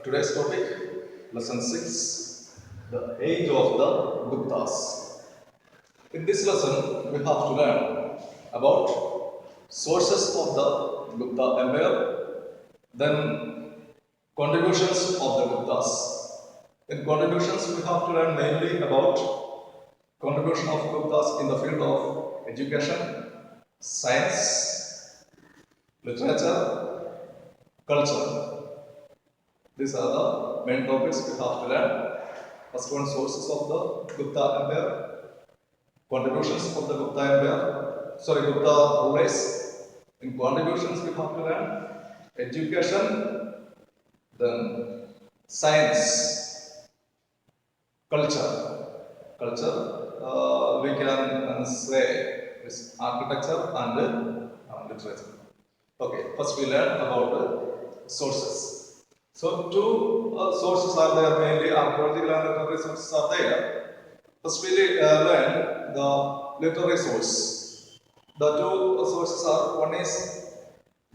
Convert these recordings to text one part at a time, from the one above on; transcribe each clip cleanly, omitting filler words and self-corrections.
Today's topic, lesson 6, the age of the Guptas. In this lesson, we have to learn about sources of the Gupta Empire, then contributions of the Guptas. In contributions, we have to learn mainly about contribution of Guptas in the field of education, science, literature, culture. These are the main topics we have to learn. First one, sources of the Gupta Empire, contributions of the Gupta Empire, Gupta rulers. In contributions we have to learn education, then science, culture. Culture, we can say is architecture and literature. Okay, first we learn about the sources. So two sources are there, mainly archaeological and literary sources are there. First we learn the literary source. The two sources are, one is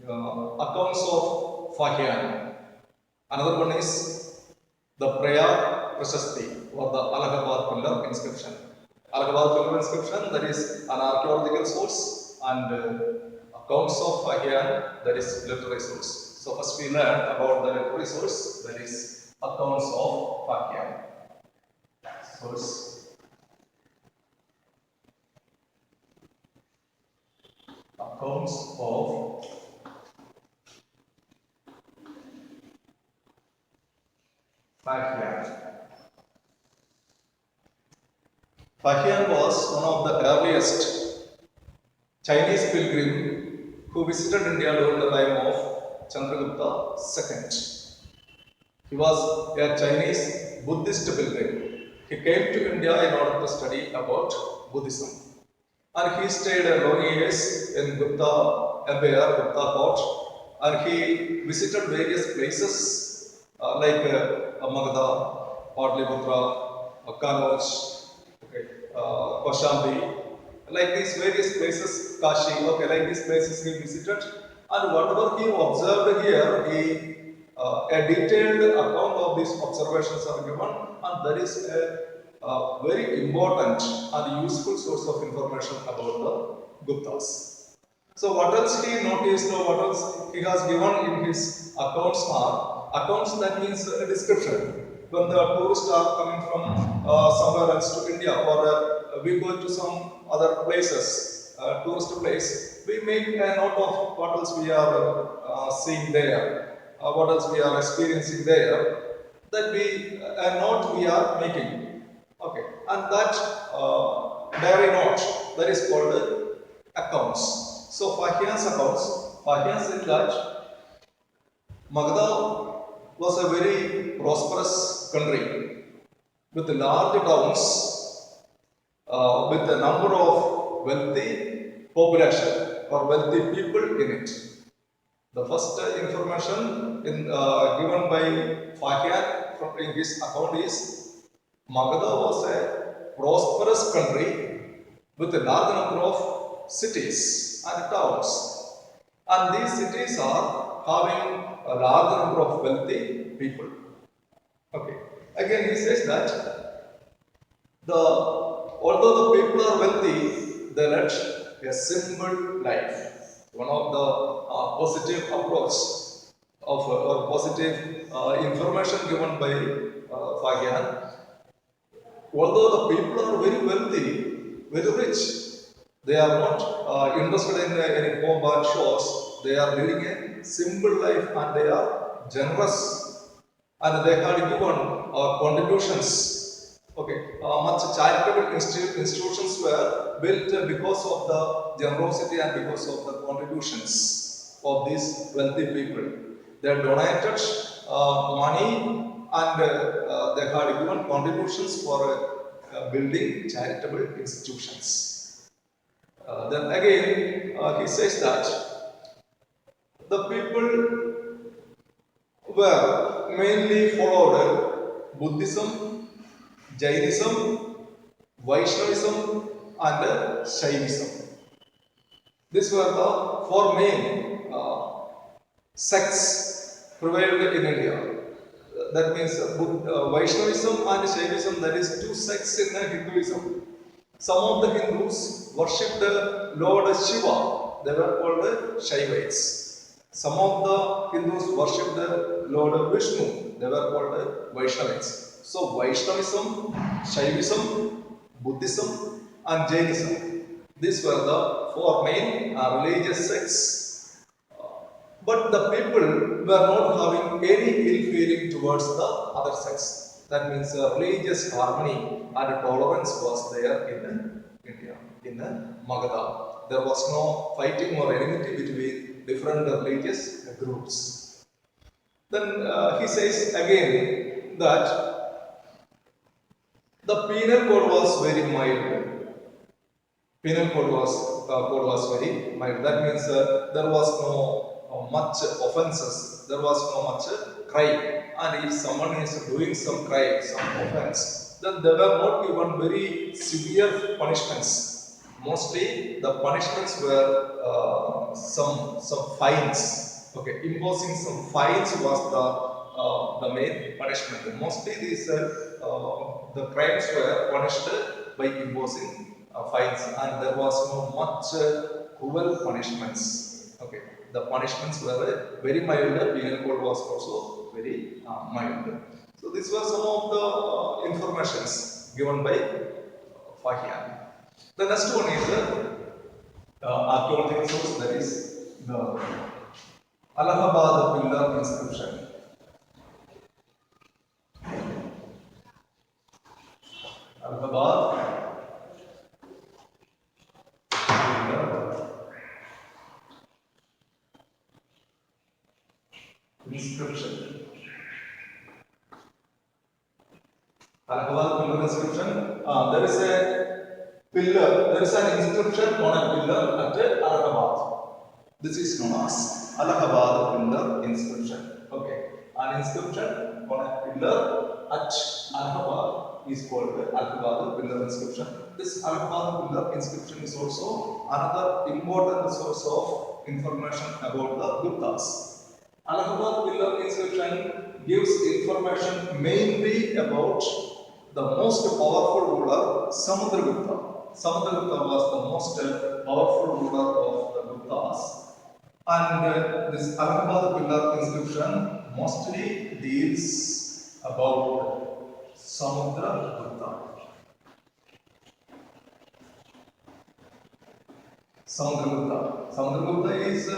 accounts of Fahian. Another one is the Prayag Prashasti or the Allahabad pillar inscription. Allahabad pillar inscription, that is an archaeological source, and accounts of Fahian, that is literary source. So first we learn about the literary source, that is accounts of Fahian. Source. Accounts of Fahian. Fahian was one of the earliest Chinese pilgrim who visited India during the time of Chandragupta II. He was a Chinese Buddhist pilgrim. He came to India in order to study about Buddhism. And he stayed long years in Gupta Empire, Gupta court, and he visited various places like Magadha, Patliputra, Kanauj, Kaushambi, like these various places, Kashi, like these places he visited. And whatever he observed here, a detailed account of these observations are given, and that is a very important and useful source of information about the Guptas. So what else he noticed, or what else he has given in his accounts are accounts, that means a description. When the tourists are coming from somewhere else to India, or we go to some other places, tourist place, we make a note of what else we are seeing there, what else we are experiencing there. That we a note we are making. Okay, and that diary note, that is called accounts. So Fahian's accounts, Fahian said that Magadha was a very prosperous country with large towns, with a number of wealthy population or wealthy people in it. The first information given by Fahian in his account is Magadha was a prosperous country with a large number of cities and towns, and these cities are having a large number of wealthy people. Okay. Again, he says that although the people are wealthy, they led a simple life. One of the positive approach of or positive information given by Fahian. Although the people are very wealthy, very rich, they are not interested in any pomp and shows. They are living a simple life, and they are generous, and they had given contributions. Much charitable institutions were built because of the generosity and because of the contributions of these wealthy people. They donated money, and they had given contributions for building charitable institutions. Then again, he says that the people were mainly followed Buddhism, Jainism, Vaishnavism, and Shaivism. These were the four main sects prevailed in India. that means Vaishnavism and Shaivism, that is two sects in Hinduism. Some of the Hindus worshipped Lord Shiva, they were called Shaivites. Some of the Hindus worshipped Lord Vishnu, they were called Vaishnavites. So Vaishnavism, Shaivism, Buddhism and Jainism, these were the four main religious sects. But the people were not having any ill feeling towards the other sects. That means religious harmony and tolerance was there in India, in Magadha. There was no fighting or enmity between different religious groups. Then he says again that the penal code was very mild. Penal code was very mild. That means there was no much offenses. There was no much crime. And if someone is doing some crime, some offense, then there were not given very severe punishments. Mostly the punishments were some fines. Okay, imposing some fines was the main punishment. Mostly these the crimes were punished by imposing fines, and there was no much cruel punishments. Okay, the punishments were very mild. Penal code was also very mild. So these were some of the informations given by Fahian. The next one is the archaeological source, that is the Allahabad pillar inscription. Allahabad inscription. Allahabad pillar inscription. There is a pillar. There is an inscription on a pillar at Allahabad. This is known as Allahabad pillar inscription. Okay, an inscription on a pillar at Allahabad is called the Allahabad pillar inscription. This Allahabad pillar inscription is also another important source of information about the Guptas. Allahabad pillar inscription gives information mainly about the most powerful ruler, Samudragupta. Samudragupta was the most powerful ruler of the Guptas. And this Allahabad pillar inscription mostly deals about Samudragupta. Samudragupta is a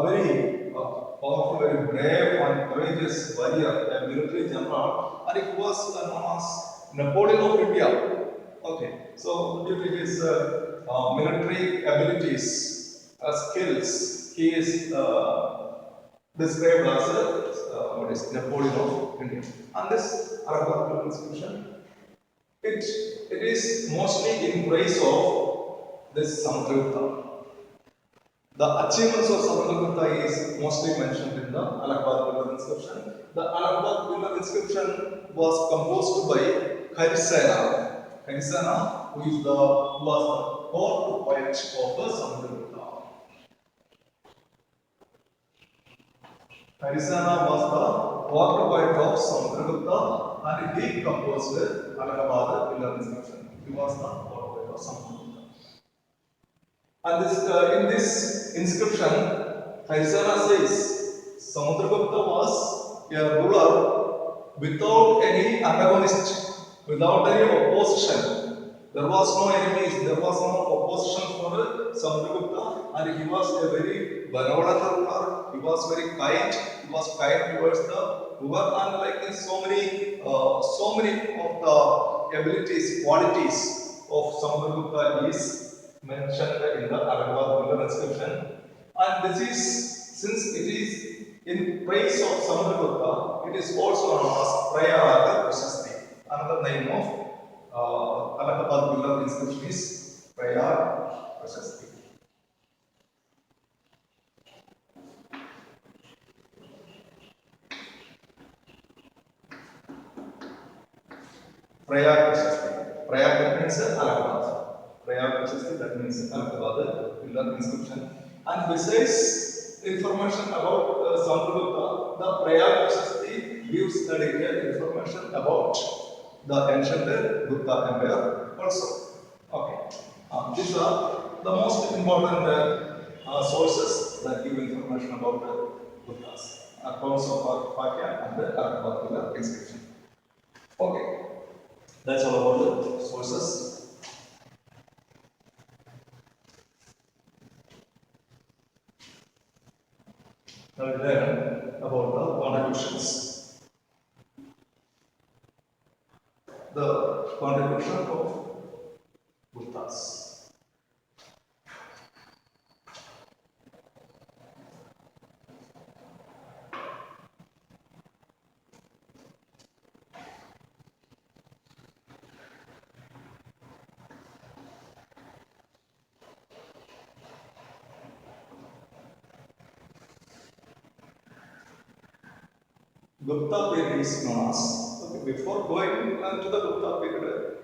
very powerful, very brave and courageous warrior, a military general, and he was known as Napoleon of India. Okay, so due to his military abilities, skills, he is described as Napoleon of India. And this Allahabad inscription, it is mostly in praise of this Samudragupta. The achievements of Samudragupta is mostly mentioned in the Allahabad pillar inscription. The Allahabad pillar inscription was composed by Harisena. Harisena, who was the court poet of Samudragupta. Harisena was the court poet of Samudragupta, and he composed Allahabad pillar inscription. He was the court poet of Samudragupta. And in this inscription, Harisena says Samudragupta was a ruler without any antagonist, without any opposition. There was no enemies, there was no opposition for Samudragupta, and he was a very benevolent ruler. He was very kind. He was kind towards the ruler, and like so many of the abilities, qualities of Samudragupta is mentioned in the Allahabad pillar inscription. And this is, since it is in praise of Samudragupta, it is also known as Prayag Prashasti. Another name of Allahabad pillar inscription is Prayag Prashasti. Prayag Prashasti. Prayag means Allahabad. Prayag Prashasti, that means Allahabad pillar inscription. And besides information about Samudragupta, the Prayag Prashasti gives gives the detailed information about the ancient Gupta Empire also. Okay. These are the most important sources that give information about the Guptas. Accounts of Arthakya and the Arthakya inscription. Okay. That's all about the sources. Now we learn about the contributions. The contribution of Guptas. Gupta period is known as. Okay, before going to the Gupta period,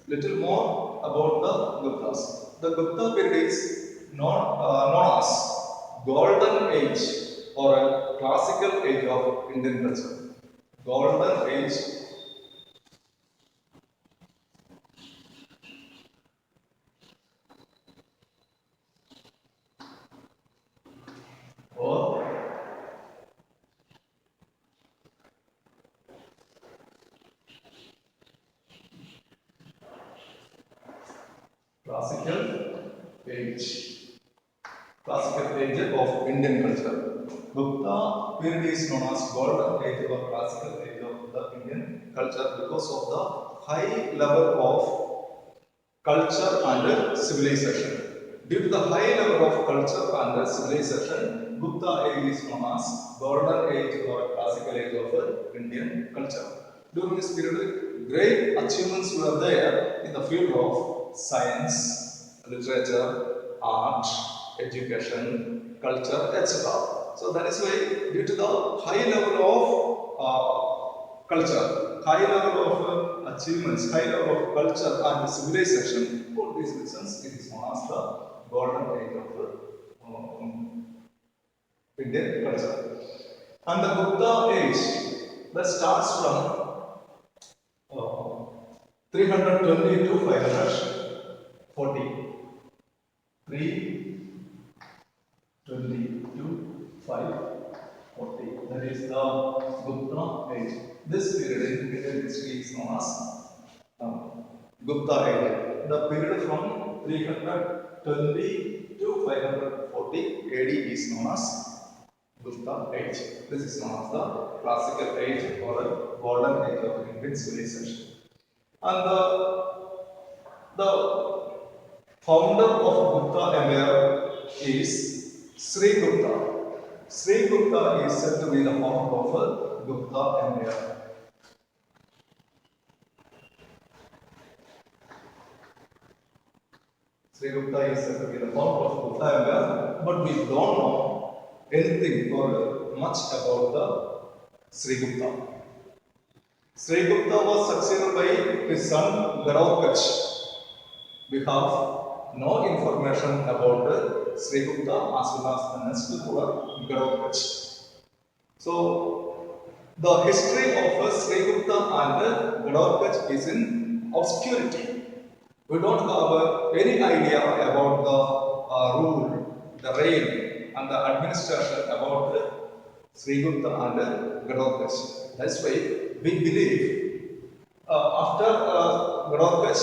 little more about the Guptas. The Gupta period is known as Golden Age or a classical age of Indian culture. Golden Age or classical age. Classical age of Indian culture. Gupta period is known as golden age or classical age of the Indian culture because of the high level of culture and civilization. Due to the high level of culture and civilization, Gupta age is known as golden age or classical age of Indian culture. During this period, great achievements were there in the field of science, literature, art, education, culture, etc. So that is why, due to the high level of culture, high level of achievements, high level of culture and civilization, for these reasons, it is known as the golden age of Indian culture. And the Gupta age that starts from 320 to 540. 320 to 540. That is the Gupta age. This period in Indian history is known as Gupta age. The period from 320 to 540 AD is known as Gupta age. This is known as the classical age or the golden age of Indian civilization. And the founder of Gupta Empire is Sri Gupta. Sri Gupta is said to be the founder of Gupta Empire. Sri Gupta is said to be the founder of Gupta Empire, but we don't know anything or much about the Sri Gupta. Sri Gupta was succeeded by his son Gharotkach. We have no information about Sri Gupta as well as the next ruler Gharotkach. So the history of Sri Gupta and Gharotkach is in obscurity. We don't have any idea about the rule, the reign and the administration about Sri Gupta and Gharotkach. That's why we believe after Gharotkach,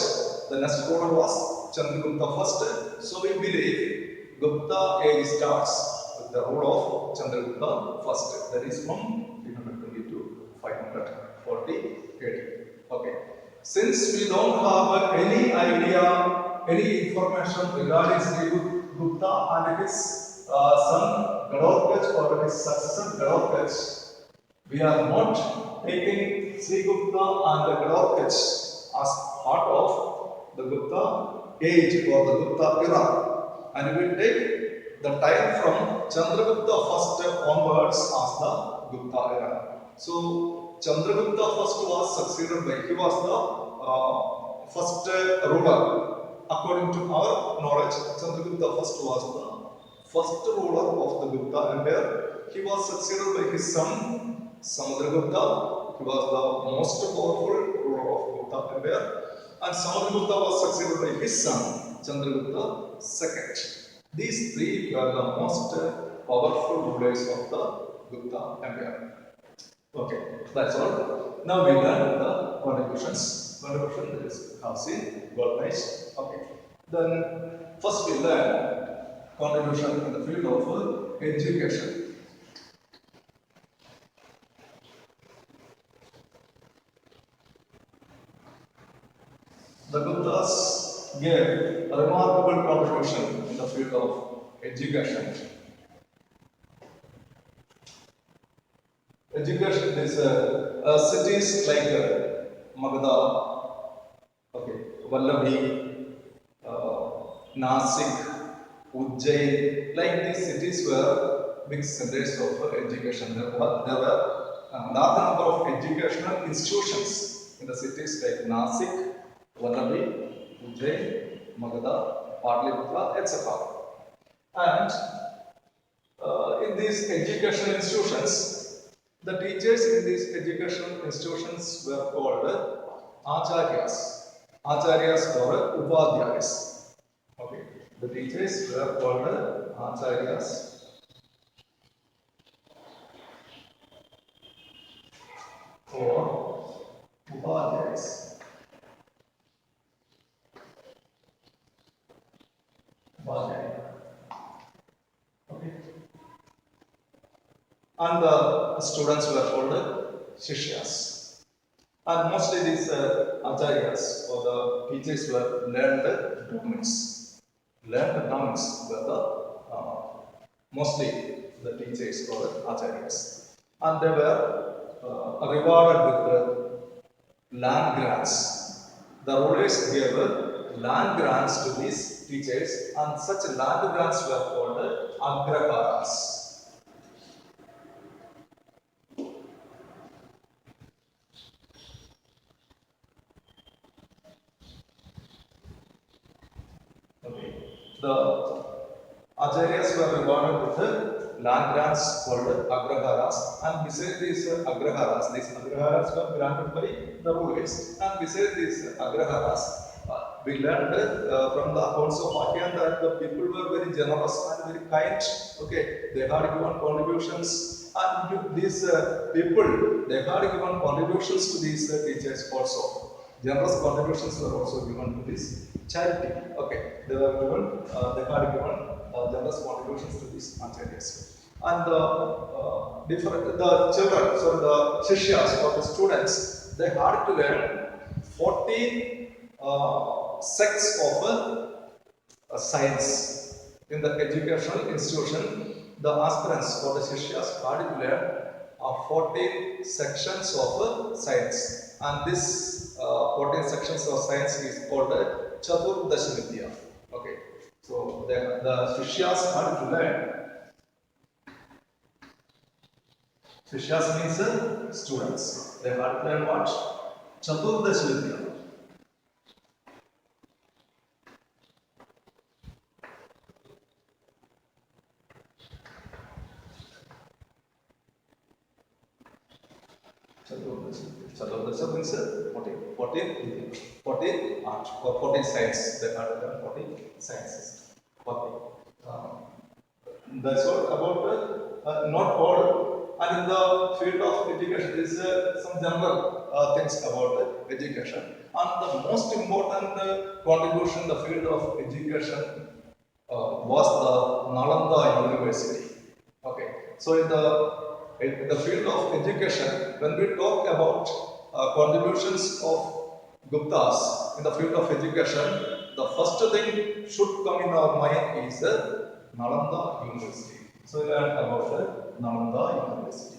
the next ruler was Chandragupta first. So we believe Gupta age starts with the rule of Chandragupta first. That is from 320 to 540 AD. Okay. Since we don't have any idea, any information regarding Sri Gupta and his son Gharotkach or his successor Gharotkach, we are not taking Sri Gupta and Gharotkach as part of the Gupta age or the Gupta era, and we take the time from Chandragupta first onwards as the Gupta era. So Chandragupta first was succeeded by, he was the first ruler. According to our knowledge, Chandragupta first was the first ruler of the Gupta Empire. He was succeeded by his son Samudragupta, he was the most powerful ruler of Gupta Empire, and Samudragupta was succeeded by his son Chandragupta II. These three were the most powerful rulers of the Gupta Empire. Okay, that's all. Now we learn the contributions. Contribution that is Khasi, Goldsmith. Okay. Then first we learn contribution in the field of education. The Guptas gave a remarkable contribution in the field of education. Education is cities like Magadha, okay, Vallabhi, Nasik, Ujjain, like these cities were big centers of education. There were a large number of educational institutions in the cities like Nasik, Vallabhi, Ujjain, Magadha, Patliputra, etc. And in these educational institutions, the teachers in these educational institutions were called acharyas. Acharyas or upadhyayas. Okay, the teachers were called acharyas or upadhyayas. Okay. And the students were called Shishyas. And mostly these acharyas or the teachers were learned Brahmins. Learned Brahmins were mostly the teachers or acharyas. And they were rewarded with land grants. The rulers gave land grants to these teachers, and such land grants were called agraharas. The acharyas were rewarded with land grants called agraharas, and beside these agraharas were granted by the rulers. And beside these agraharas, we learned from the accounts of Akyan that the people were very generous and very kind. Okay, they had given contributions, and these people they had given contributions to these teachers also. Generous contributions were also given to this charity. Okay, they were given, they had given generous contributions to these acharyas. And the children, so the shishyas or the students, they had to learn 14 sects of science. In the educational institution, the aspirants or the shishyas had to learn 14 sections of science, and this 14 sections of science is called Chaturdash Vidya. Okay, so the Shishyas had to learn. Shishyas means students. They had to learn what? Chaturdash Vidya. Chaturdash means 14 art or 14 science. They had to learn 14 sciences. 40. That's all about not all. And in the field of education, there is some general things about education. And the most important contribution in the field of education was the Nalanda University. Okay, so in the field of education, when we talk about contributions of Guptas in the field of education, the first thing should come in our mind is Nalanda University. So we learn about Nalanda University.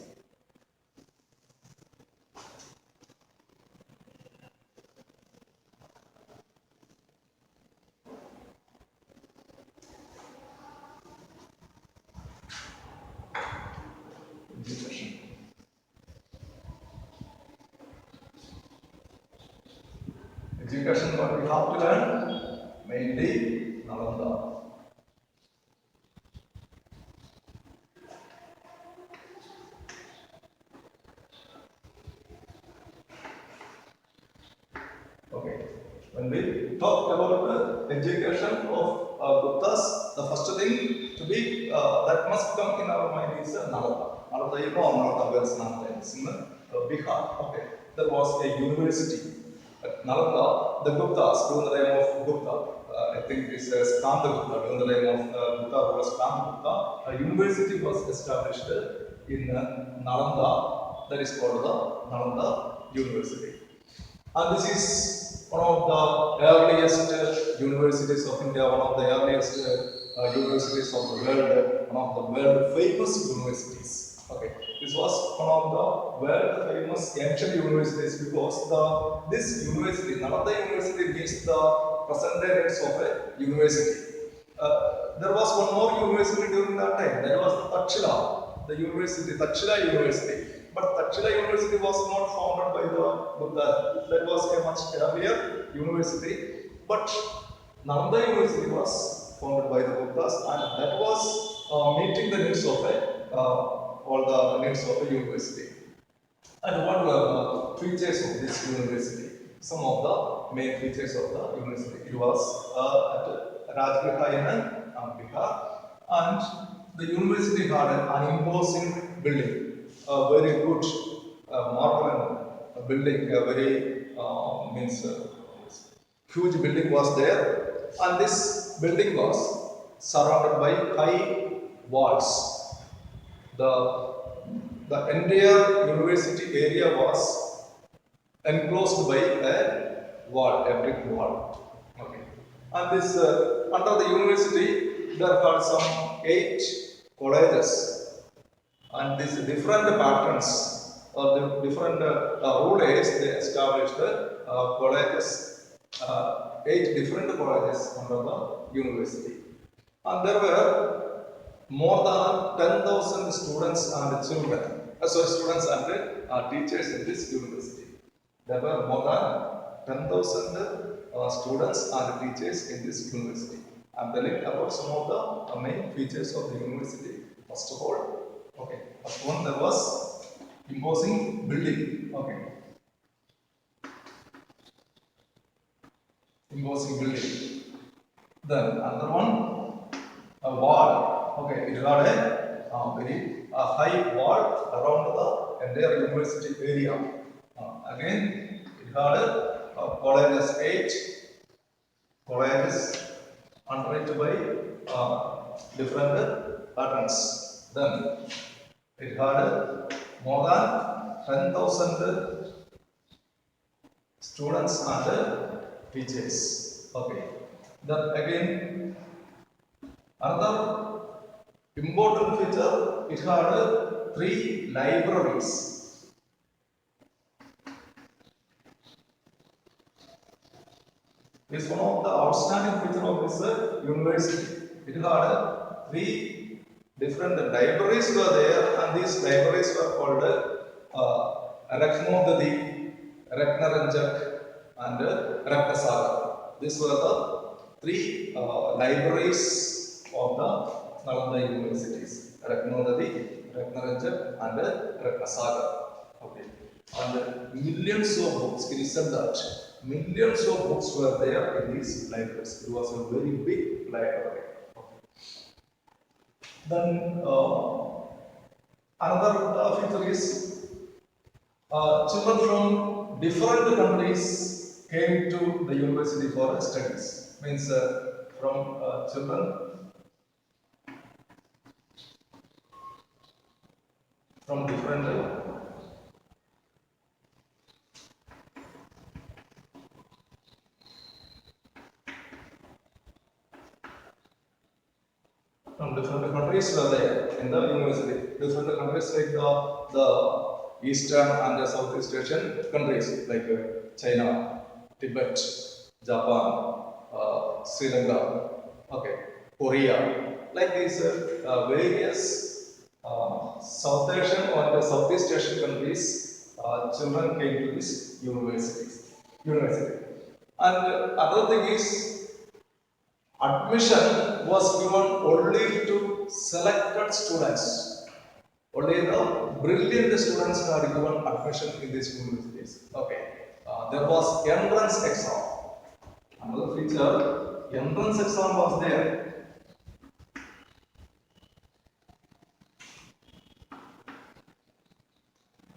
Education. Education, what we have to learn? Mainly Nalanda. When we talk about the education of Guptas, the first thing to be that must come in our mind is Nalanda. Nalanda, you know Nalanda, where is Nalanda? It's in Bihar. Okay, there was a university at Nalanda. The Guptas, during the name of Gupta, I think this is Skanda Gupta, during the name of Gupta, who was Skanda Gupta, a university was established in Nalanda, that is called the Nalanda University. And this is one of the earliest universities of India, one of the earliest universities of the world, one of the world famous universities. Okay, this was one of the world famous ancient universities because this university, Nalanda University, means the present day names of a university. There was one more university during that time. That was the Takshila, the university, Takshila University. But Takshila University was not founded by the Buddha. That was a much earlier university. But Nalanda University was founded by the Buddhas, and that was meeting the needs of all the needs of a university. And what were the features of this university? Some of the main features of the university. It was at Rajgriha in Bihar, and the university had an imposing building, a very good marble building, a very huge building was there, and this building was surrounded by high walls. The entire university area was enclosed by a wall, a brick wall. Okay. And this under the university there are some 8 colleges, and these different patterns or the different rulers they established colleges, 8 different colleges under the university, and there were more than 10,000 students and children, students and teachers in this university. There were more than 10,000 students and teachers in this university. I am telling about some of the main features of the university. First of all, okay, first one, there was imposing building. Okay, imposing building. Then another one, a wall. Okay, it had a very high wall around the entire university area. Again, it had colleges, 8 colleges underrated by different patterns. Then it had more than 10,000 students and teachers. Okay. Then again, another important feature, it had 3 libraries. This is one of the outstanding features of this university. It had 3 different libraries were there, and these libraries were called Rakhnodadi, Ratnaranjak, and Ratnasagar. These were the 3 libraries of the Nalanda universities: Ratnodadi, Ratnaranjak, and Ratnasagar. Okay. And millions of books, it is said that millions of books were there in these libraries. It was a very big library. Okay. Then another feature is children from different countries came to the university for studies. Means from children from different countries were there in the university. Different countries like the Eastern and the Southeast Asian countries like China, Tibet, Japan, Sri Lanka, okay, Korea, like these various South Asian or the Southeast Asian countries, children came to this university. And other thing is, admission was given only to selected students. Only the brilliant students had given admission in these universities. Okay, there was entrance exam. Another feature, entrance exam was there.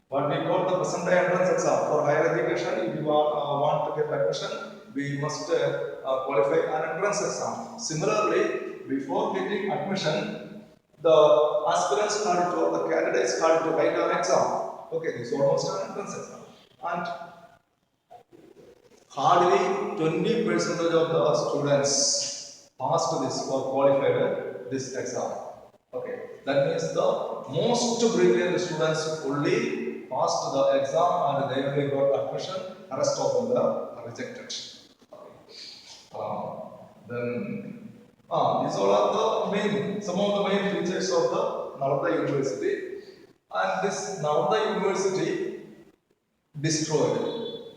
What we call the present day entrance exam for higher education. If you want to get admission, we must qualify an entrance exam. Similarly, before getting admission, the aspirants had to, or the candidates had to write an exam. Okay, this is almost an entrance exam. And hardly 20% of the students passed this or qualified this exam. Okay, that means the most brilliant students only passed the exam and they only got admission. The rest of them were rejected. Then these all are some of the main features of the Nalanda University. And this Nalanda University destroyed.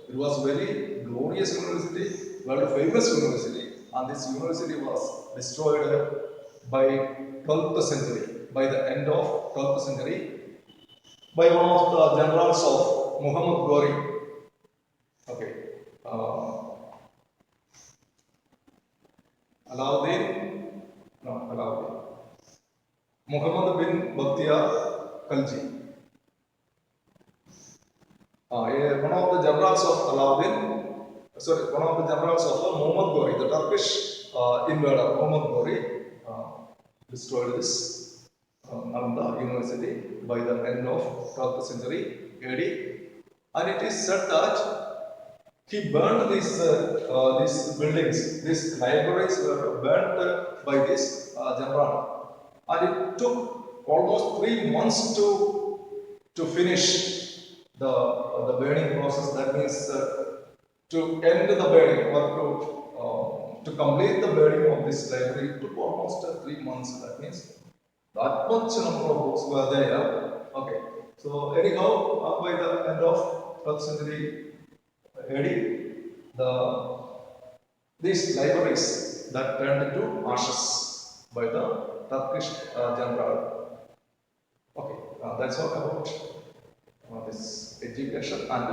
It was very glorious university, very famous university, and this university was destroyed by 12th century, by the end of 12th century, by one of the generals of Muhammad Ghori. Okay. Alauddin. Muhammad bin Bakhtiar Khalji. One of the generals of one of the generals of Muhammad Ghori, the Turkish invader, Muhammad Ghori, destroyed this Nalanda University by the end of 12th century AD. And it is said that he burned these buildings, these libraries were burnt by this general. And it took almost 3 months to finish the burning process. That means to end the burning or to complete the burning of this library, it took almost 3 months. That means that much number of books were there. Okay. So anyhow, by the end of 12th century AD, these libraries that turned into ashes by the Turkish general. Okay, that's all about this education and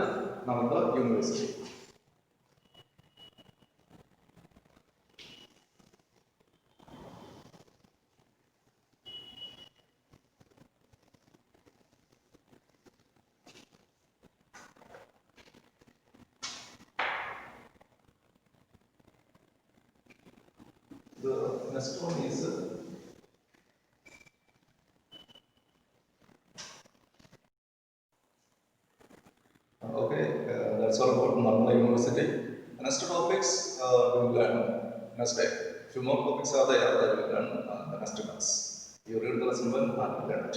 Nalanda University. The next one is that's all about Nalanda University. Next topics we will learn next day. Few more topics are there that we will learn the next class. You read the lesson 1 and learn it.